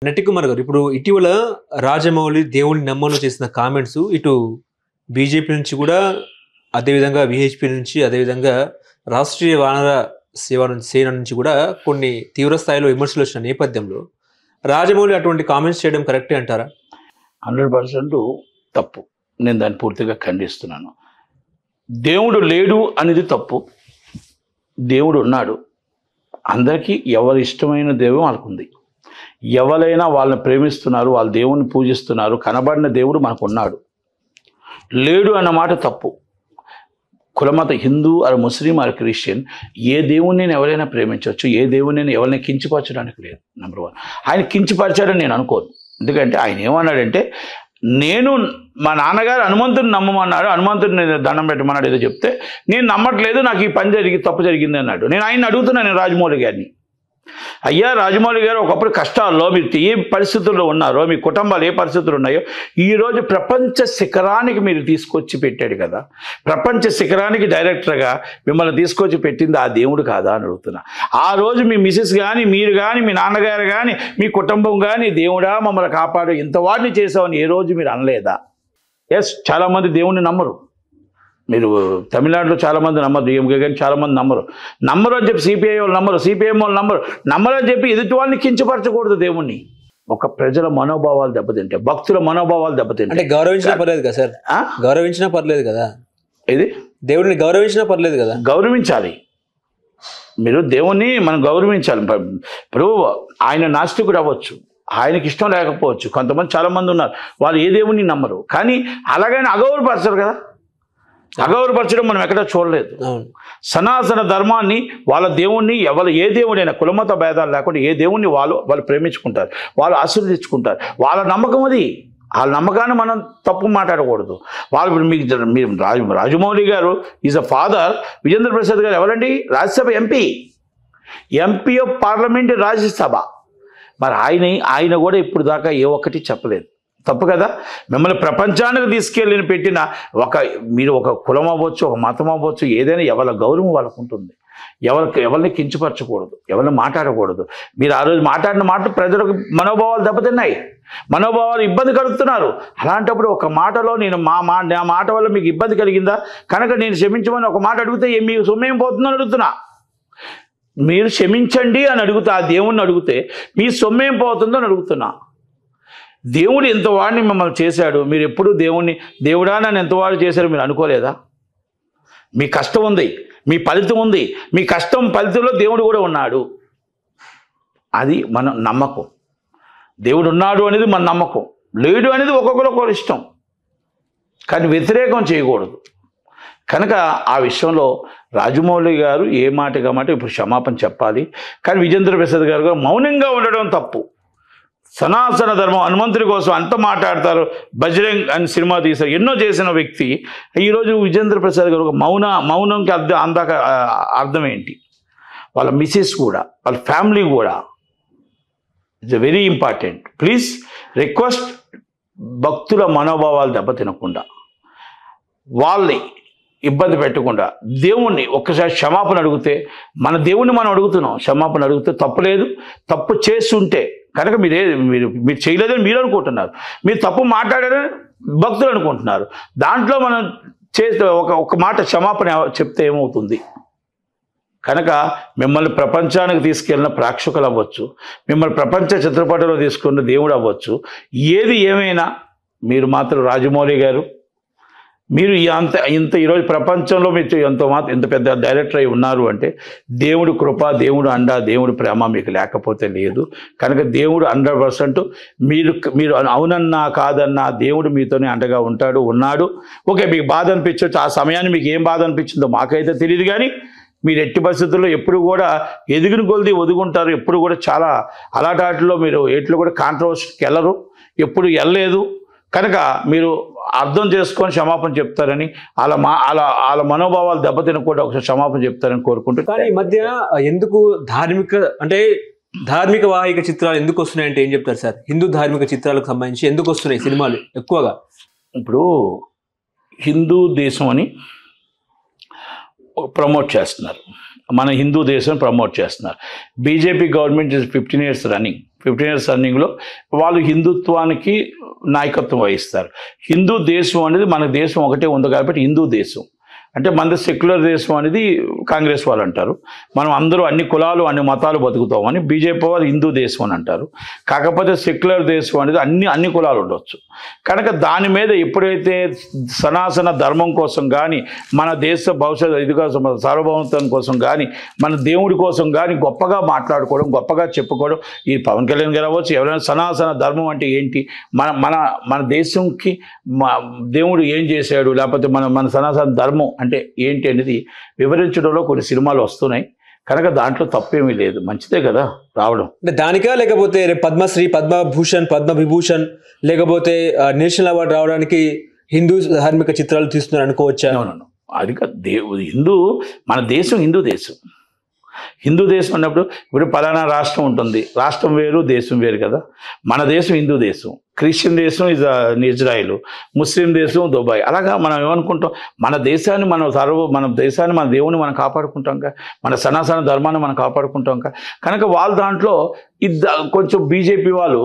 నటికుమార్ గారు ఇప్పుడు ఇటీవల రాజమౌళి దేవుని నమ్మను చేసిన కామెంట్స్ ఇటు బీజేపీ నుంచి కూడా అదేవిధంగా విహెచ్పి నుంచి అదేవిధంగా రాష్ట్రీయ వానర సేన నుంచి కూడా కొన్ని తీవ్ర స్థాయిలో విమర్శలు వచ్చిన నేపథ్యంలో రాజమౌళి అటువంటి కామెంట్స్ చేయడం కరెక్టే అంటారా? 100% తప్పు. నేను దాన్ని పూర్తిగా ఖండిస్తున్నాను. దేవుడు లేడు అనేది తప్పు. దేవుడు ఉన్నాడు. అందరికీ ఎవరి ఇష్టమైన దైవం వాళ్ళకుంది. ఎవరైనా వాళ్ళని ప్రేమిస్తున్నారు, వాళ్ళ దేవుణ్ణి పూజిస్తున్నారు. కనబడిన దేవుడు మనకు ఉన్నాడు. లేడు అన్న మాట తప్పు. కులమత Hindu or Muslim or Christian ఏ దేవుణ్ణి ఎవరైనా ప్రేమించవచ్చు, ఏ దేవుణ్ణి ఎవరిని కించపరచడానికి లేదు. నెంబర్ 1. ఆయన కించపరచాడని నేను అనుకోను. ఎందుకంటే ఆయన ఏమన్నాడంటే, నేను మా నాన్నగారు హనుమంతుని నమ్మమన్నాడు, హనుమంతుడిని దండం పెట్టమన్నాడు ఏదో చెప్తే నేను నమ్మట్లేదు, నాకు ఈ పని తప్పు జరిగింది అన్నాడు. నేను ఆయన్ని అడుగుతున్నాను రాజమౌళి గారిని, అయ్యా రాజమౌళి గారు ఒకప్పుడు కష్టాల్లో మీరు ఏ పరిస్థితుల్లో ఉన్నారో, మీ కుటుంబాలు ఏ పరిస్థితులు ఉన్నాయో ఈరోజు ప్రపంచ శిఖరానికి మీరు తీసుకొచ్చి పెట్టాడు కదా, ప్రపంచ శిఖరానికి డైరెక్టర్గా మిమ్మల్ని తీసుకొచ్చి పెట్టింది ఆ దేవుడు కాదా అని అడుగుతున్నా. ఆ రోజు మీ మిసెస్ కానీ, మీరు కానీ, మీ నాన్నగారు కానీ, మీ కుటుంబం కానీ దేవుడా మమ్మల్ని కాపాడు ఇంత వాడిని చేసామని ఏ రోజు మీరు అనలేదా? ఎస్, చాలామంది దేవుణ్ణి నమ్మరు. మీరు తమిళనాడులో చాలామంది నమ్మరు, డిఎంకే కానీ చాలామంది నమ్మరు అని చెప్పి సిపిఐ వాళ్ళు నమ్మరు, సిపిఎం వాళ్ళు నమ్మరు అని చెప్పి ఎదుటి వాళ్ళని కించపరచకూడదు. దేవుణ్ణి ఒక ప్రజల మనోభావాలు దెబ్బతింటే, భక్తుల మనోభావాలు దెబ్బతింటే అంటే గౌరవించినా పర్లేదు కదా సార్? గౌరవించినా పర్లేదు కదా, ఇది దేవుడిని గౌరవించినా పర్లేదు కదా? గౌరవించాలి. మీరు దేవుణ్ణి మనం గౌరవించాలి. ఇప్పుడు ఆయన నాస్తికుడు అవ్వచ్చు, ఆయనకి ఇష్టం లేకపోవచ్చు. కొంతమంది చాలామంది ఉన్నారు, వాళ్ళు ఏ దేవుణ్ణి నమ్మరు, కానీ అలాగని అగౌరవపరచరు కదా. అగౌరవపరచడం మనం ఎక్కడా చూడలేదు. సనాతన ధర్మాన్ని, వాళ్ళ దేవుణ్ణి, ఏ దేవుడైనా కులమత భేదాలు లేకుండా ఏ దేవుణ్ణి వాళ్ళు ప్రేమించుకుంటారు, వాళ్ళు ఆశీర్వదించుకుంటారు. వాళ్ళ నమ్మకం అది. వాళ్ళ నమ్మకాన్ని మనం తప్పు మాట్లాడకూడదు. వాళ్ళు మీరు రాజమౌళి గారు is a father. Vijendra Prasad గారు ఎవరండి? Rajya Sabha MP of parliament, Rajya Sabha. మరి ఆయన కూడా ఇప్పుడు దాకా ఏ ఒక్కటి చెప్పలేదు. తప్పు కదా. మిమ్మల్ని ప్రపంచానికి తీసుకెళ్ళి పెట్టిన మీరు ఒక కులం అవ్వచ్చు, ఒక మతం అవ్వచ్చు, ఏదైనా ఎవరి గౌరవం వాళ్ళకు ఉంటుంది. ఎవరిని కించపరచకూడదు, ఎవరిని మాట్లాడకూడదు. మీరు ఆ రోజు మాట్లాడిన మాట ప్రజలకు మనోభావాలు దెబ్బతిన్నాయి, మనోభావాలు ఇబ్బంది కలుగుతున్నారు. అలాంటప్పుడు ఒక మాటలో నా మాట వల్ల మీకు ఇబ్బంది కలిగిందా కనుక నేను క్షమించమని ఒక మాట అడిగితే మీకు సొమ్మేం పోతుందని అడుగుతున్నా. మీరు క్షమించండి అని అడుగుతా, ఆ దేవుణ్ణి అడిగితే మీ సొమ్మేం పోతుందో అని అడుగుతున్నా. దేవుడు ఎంతవాడిని మిమ్మల్ని చేశాడు, మీరు ఎప్పుడు దేవుడా నన్ను ఎంతవాడు చేశారు మీరు అనుకోలేదా? మీ కష్టం ఉంది, మీ ఫలితం ఉంది, మీ కష్టం ఫలితంలో దేవుడు కూడా ఉన్నాడు. అది మన నమ్మకం. దేవుడు ఉన్నాడు అనేది మన నమ్మకం, లేడు అనేది ఒక్కొక్కరు ఇష్టం, కానీ వ్యతిరేకం చేయకూడదు. కనుక ఆ విషయంలో రాజమౌళి గారు ఏ మాటగా మాట ఇప్పుడు క్షమాపణ చెప్పాలి. కానీ విజేంద్ర ప్రసాద్ గారు మౌనంగా ఉండడం తప్పు. సనాతన ధర్మం, హనుమంతుడి కోసం అంత మాట్లాడతారు. బజరంగ్ అని సినిమా తీశారు, ఎన్నో చేసిన వ్యక్తి. ఈరోజు విజేంద్ర ప్రసాద్ గారు ఒక మౌనంకి అర్థం ఏంటి? వాళ్ళ మిసెస్ కూడా, వాళ్ళ ఫ్యామిలీ కూడా. It's very important. Please request, భక్తుల మనోభావాలు దెబ్బతినకుండా, వాళ్ళని ఇబ్బంది పెట్టకుండా దేవుణ్ణి ఒక్కసారి క్షమాపణ అడిగితే, మన దేవుణ్ణి మనం అడుగుతున్నాం, క్షమాపణ అడిగితే తప్పులేదు. తప్పు చేస్తుంటే కనుక మీరు చేయలేదని మీరు అనుకుంటున్నారు, మీరు తప్పు మాట్లాడారని భక్తులు అనుకుంటున్నారు. దాంట్లో మనం చేస్తే ఒక మాట క్షమాపణ చెప్తే ఏమవుతుంది? కనుక మిమ్మల్ని ప్రపంచానికి తీసుకెళ్ళిన ప్రేక్షకులు అవ్వచ్చు, మిమ్మల్ని ప్రపంచ చిత్రపటంలో తీసుకున్న దేవుడు అవ్వచ్చు, ఏది ఏమైనా మీరు మాత్రం రాజమౌళి గారు, మీరు ఇంత ఈరోజు ప్రపంచంలో మీరు ఇంత పెద్ద డైరెక్టర్ అయి ఉన్నారు అంటే దేవుడు కృప, దేవుడు అండ, దేవుడు ప్రేమ మీకు లేకపోతే లేదు. కనుక దేవుడు 100% మీరు అవునన్నా కాదన్నా దేవుడు మీతోనే అండగా ఉన్నాడు. ఓకే, మీకు బాధ అనిపించవచ్చు, ఆ సమయాన్ని మీకు ఏం బాధ అనిపించిందో మాకైతే తెలియదు. కానీ మీరు ఎట్టి పరిస్థితుల్లో ఎప్పుడు కూడా ఎదిగిన కొలిది ఒదుగుంటారు. ఎప్పుడు కూడా చాలా అలాంటిలో మీరు ఎట్లు కూడా కాంట్రవర్సీకి వెళ్ళరు, ఎప్పుడు వెళ్ళలేదు. కనుక మీరు అర్థం చేసుకొని క్షమాపణ చెప్తారని, వాళ్ళ మనోభావాలు దెబ్బతినకుండా ఒకసారి క్షమాపణ చెప్తారని కోరుకుంటూ. కానీ ఈ మధ్య ఎందుకు ధార్మిక వాహిక చిత్రాలు ఎందుకు వస్తున్నాయంటే ఏం చెప్తారు సార్? హిందూ ధార్మిక చిత్రాలకు సంబంధించి ఎందుకు వస్తున్నాయి సినిమాలు ఎక్కువగా? ఇప్పుడు హిందూ దేశం అని ప్రమోట్ చేస్తున్నారు, మన హిందూ దేశం ప్రమోట్ చేస్తున్నారు. BJP government is 15 years running. 15 years రన్నింగ్లో వాళ్ళు హిందుత్వానికి నాయకత్వం వహిస్తారు. హిందూ దేశం అనేది మన దేశం ఒకటే ఉంది కాబట్టి హిందూ దేశం. అంటే మనది సెక్యులర్ దేశం అనేది కాంగ్రెస్ వాళ్ళు అంటారు. మనం అందరూ అన్ని కులాలు అన్ని మతాలు బతుకుతామని. బీజేపీ వాళ్ళు హిందూ దేశం అని అంటారు. కాకపోతే సెక్యులర్ దేశం అనేది అన్ని కులాలు ఉండవచ్చు. కనుక దాని మీద ఎప్పుడైతే సనాతన ధర్మం కోసం కానీ, మన దేశ భవిష్యత్తు ఇదిగా సార్వభౌమత్వం కోసం కానీ, మన దేవుడి కోసం కానీ గొప్పగా మాట్లాడుకోవడం, గొప్పగా చెప్పుకోవడం, ఈ పవన్ కళ్యాణ్ గారు అవ్వచ్చు, ఎవరైనా సనాతన ధర్మం అంటే ఏంటి, మన దేశంకి దేవుడు ఏం చేశాడు, లేకపోతే మన సనాతన ధర్మం అంటే ఏంటి అనేది వివరించడంలో కొన్ని సినిమాలు వస్తున్నాయి. కనుక దాంట్లో తప్పేమీ లేదు, మంచిదే కదా రావడం. అంటే దానికా లేకపోతే పద్మశ్రీ, పద్మభూషణ్, పద్మవిభూషణ్ లేకపోతే నేషనల్ అవార్డు రావడానికి హిందూ ధార్మిక చిత్రాలు తీస్తున్నారు అనుకోవచ్చా? అది హిందూ, మన దేశం హిందూ దేశం. హిందూ దేశం అన్నప్పుడు ఇప్పుడు పలానా రాష్ట్రం ఉంటుంది, రాష్ట్రం వేరు దేశం వేరు కదా. మన దేశం హిందూ దేశం, క్రిస్టియన్ దేశం ఇజ్రాయిల్, ముస్లిం దేశం దుబాయ్. అలాగా మనం ఏమనుకుంటాం, మన దేశాన్ని మన దేవుని మనం కాపాడుకుంటాం కదా, మన సనాతన ధర్మాన్ని మనం కాపాడుకుంటాం కదా. కనుక వాళ్ళు దాంట్లో కొంచెం బీజేపీ వాళ్ళు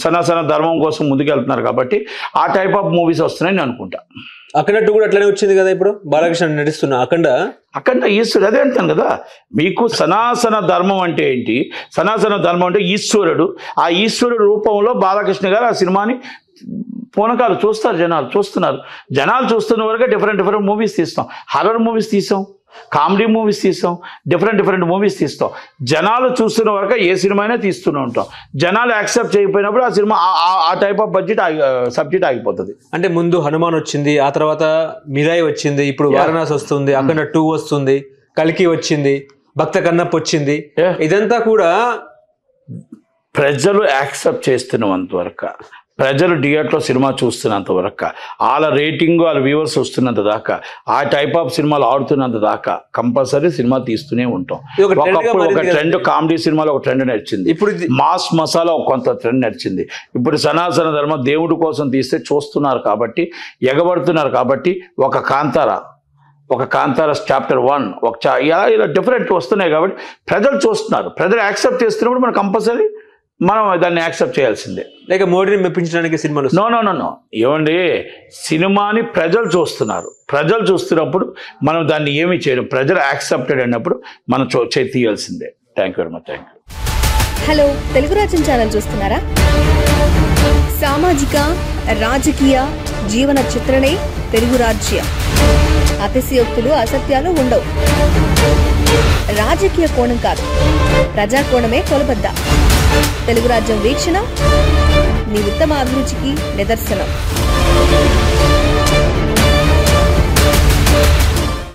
సనాతన ధర్మం కోసం ముందుకెళ్తున్నారు కాబట్టి ఆ టైప్ ఆఫ్ మూవీస్ వస్తున్నాయని నేను అనుకుంటా. అఖండ కూడా అట్లనే వచ్చింది కదా, ఇప్పుడు బాలకృష్ణ నటిస్తున్నా అఖండ ఈశ్వరుడు. అదే అంటాను కదా మీకు, సనాతన ధర్మం అంటే ఏంటి, సనాతన ధర్మం అంటే ఈశ్వరుడు. ఆ ఈశ్వరుడు రూపంలో బాలకృష్ణ గారు ఆ సినిమాని పూనకాలు చూస్తారు, జనాలు చూస్తున్న వరకు డిఫరెంట్ మూవీస్ తీస్తాం. హర్రర్ మూవీస్ తీసాం, కామెడీ మూవీస్ తీస్తాం, డిఫరెంట్ మూవీస్ తీస్తాం. జనాలు చూస్తున్న వరకు ఏ సినిమా అయినా తీస్తూనే ఉంటాం. జనాలు యాక్సెప్ట్ చేయకపోయినప్పుడు ఆ సినిమా ఆ టైప్ ఆఫ్ సబ్జెక్ట్ ఆగిపోతుంది. అంటే ముందు హనుమాన్ వచ్చింది, ఆ తర్వాత మిరాయి వచ్చింది, ఇప్పుడు వారణాసి వస్తుంది, అఖండ 2 వస్తుంది, కల్కి వచ్చింది, భక్త కన్నప్ప వచ్చింది. ఇదంతా కూడా ప్రజలు యాక్సెప్ట్ చేస్తున్నంత వరకు, ప్రజలు థియేటర్లో సినిమా చూస్తున్నంత వరకు, వాళ్ళ రేటింగ్ వాళ్ళ వ్యూవర్స్ వస్తున్నంత దాకా, ఆ టైప్ ఆఫ్ సినిమాలు ఆడుతున్నంత దాకా కంపల్సరీ సినిమా తీస్తూనే ఉంటాం. ఒక ట్రెండ్, కామెడీ సినిమాలో ఒక ట్రెండ్ నడిచింది, ఇప్పుడు మాస్ మసాలా కొంత ట్రెండ్ నడిచింది. ఇప్పుడు సనాతన ధర్మం దేవుడి కోసం తీస్తే చూస్తున్నారు కాబట్టి, ఎగబడుతున్నారు కాబట్టి, ఒక కాంతార చాప్టర్ 1 ఇలా డిఫరెంట్ వస్తున్నాయి కాబట్టి ప్రజలు చూస్తున్నారు. ప్రజలు యాక్సెప్ట్ చేస్తున్నప్పుడు మనం కంపల్సరీ దాన్ని యాక్సెప్ట్ చేయాల్సిందే. లేక మోడీని మెప్పించడానికి సినిమాలు నో ఏమండి, సినిమాని ప్రజలు చూస్తున్నారు. ప్రజలు చూస్తున్నప్పుడు మనం దాన్ని ఏమీ చేయడం, ప్రజలు యాక్సెప్టెడ్ అన్నప్పుడు మనం తీయాల్సిందే. Thank you very much. Thank you. Hello, Telugu Rajyam channel చూస్తున్నారా? సామాజిక, రాజకీయ, జీవన చిత్రణే తెలుగు రాజ్యం. అతిశయోక్తులు, అసత్యాలు ఉండవు. రాజకీయ కోణం కాదు, ప్రజా కోణమే కొలబద్ద. తెలుగు రాజ్యం వీక్షణ మీ ఉత్తమ అభిరుచికి నిదర్శనం.